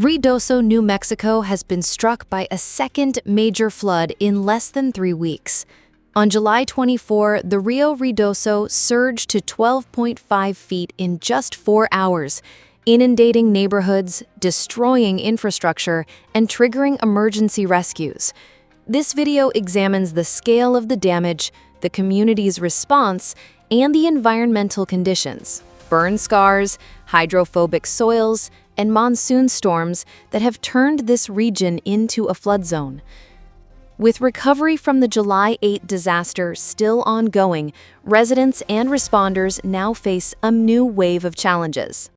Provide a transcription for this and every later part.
Ruidoso, New Mexico has been struck by a second major flood in less than 3 weeks. On July 24, the Rio Ruidoso surged to 12.5 feet in just 4 hours, inundating neighborhoods, destroying infrastructure, and triggering emergency rescues. This video examines the scale of the damage, the community's response, and the environmental conditions, burn scars, hydrophobic soils, and monsoon storms that have turned this region into a flood zone. With recovery from the July 8 disaster still ongoing, residents and responders now face a new wave of challenges.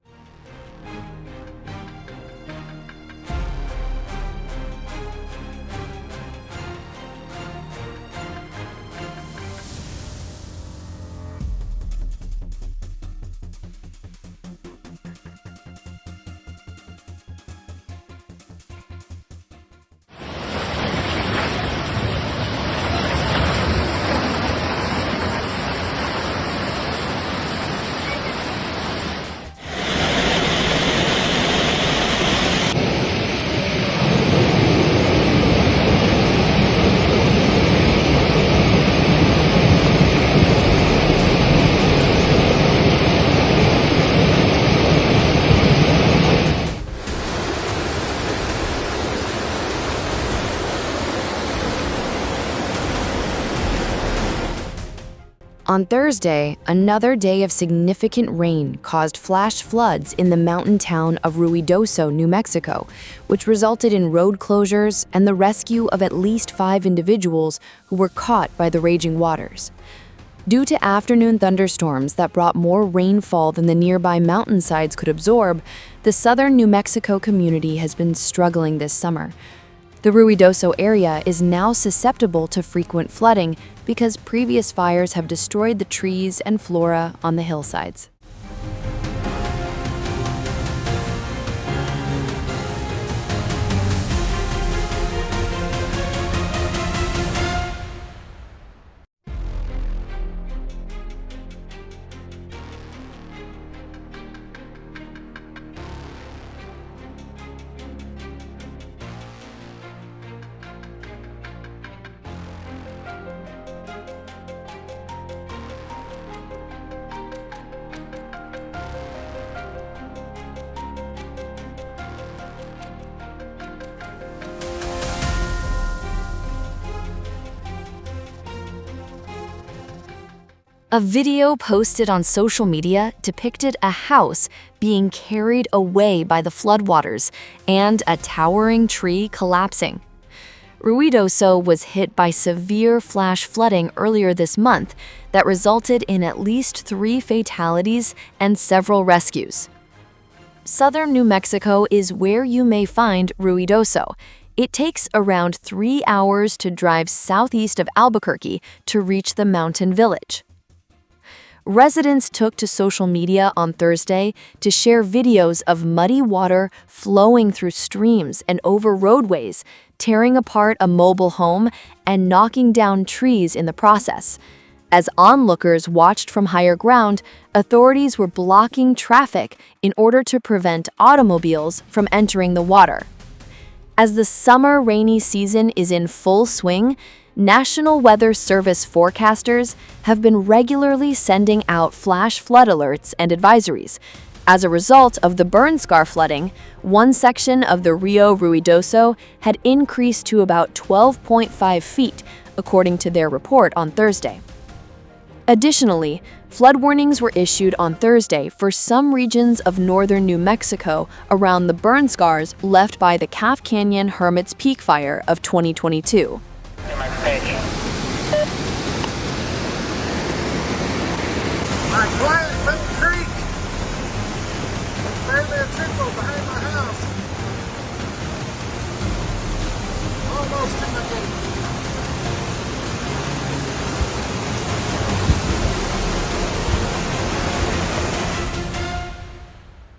On Thursday, another day of significant rain caused flash floods in the mountain town of Ruidoso, New Mexico, which resulted in road closures and the rescue of at least 5 individuals who were caught by the raging waters. Due to afternoon thunderstorms that brought more rainfall than the nearby mountainsides could absorb, the southern New Mexico community has been struggling this summer. The Ruidoso area is now susceptible to frequent flooding because previous fires have destroyed the trees and flora on the hillsides. A video posted on social media depicted a house being carried away by the floodwaters and a towering tree collapsing. Ruidoso was hit by severe flash flooding earlier this month that resulted in at least 3 fatalities and several rescues. Southern New Mexico is where you may find Ruidoso. It takes around 3 hours to drive southeast of Albuquerque to reach the mountain village. Residents took to social media on Thursday to share videos of muddy water flowing through streams and over roadways, tearing apart a mobile home and knocking down trees in the process. As onlookers watched from higher ground, authorities were blocking traffic in order to prevent automobiles from entering the water. As the summer rainy season is in full swing, National Weather Service forecasters have been regularly sending out flash flood alerts and advisories. As a result of the burn scar flooding, one section of the Rio Ruidoso had increased to about 12.5 feet, according to their report on Thursday. Additionally, flood warnings were issued on Thursday for some regions of northern New Mexico around the burn scars left by the Calf Canyon Hermit's Peak fire of 2022. My client from the creek. It's barely a trickle behind my house. Almost to my gate.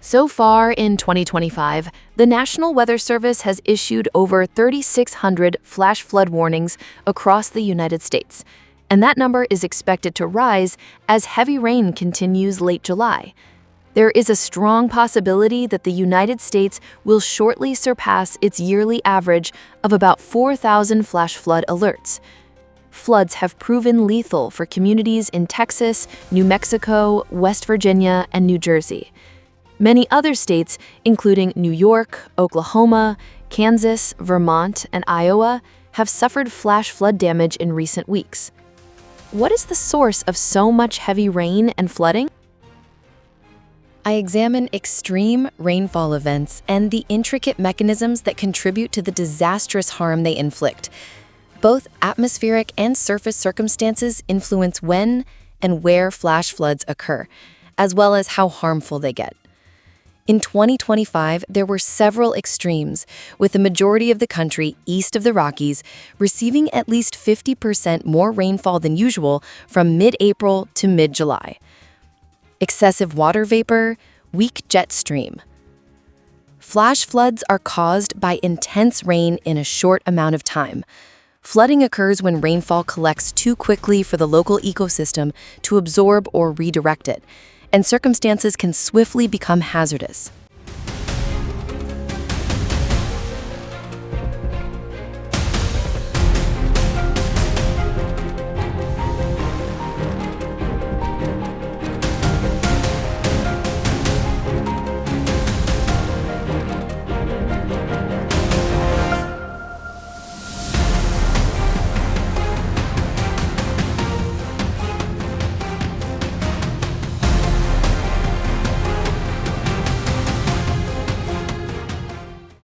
So far in 2025, the National Weather Service has issued over 3,600 flash flood warnings across the United States, and that number is expected to rise as heavy rain continues late July. There is a strong possibility that the United States will shortly surpass its yearly average of about 4,000 flash flood alerts. Floods have proven lethal for communities in Texas, New Mexico, West Virginia, and New Jersey. Many other states, including New York, Oklahoma, Kansas, Vermont, and Iowa, have suffered flash flood damage in recent weeks. What is the source of so much heavy rain and flooding? I examine extreme rainfall events and the intricate mechanisms that contribute to the disastrous harm they inflict. Both atmospheric and surface circumstances influence when and where flash floods occur, as well as how harmful they get. In 2025, there were several extremes, with the majority of the country east of the Rockies receiving at least 50% more rainfall than usual from mid-April to mid-July. Excessive water vapor, weak jet stream. Flash floods are caused by intense rain in a short amount of time. Flooding occurs when rainfall collects too quickly for the local ecosystem to absorb or redirect it, and circumstances can swiftly become hazardous.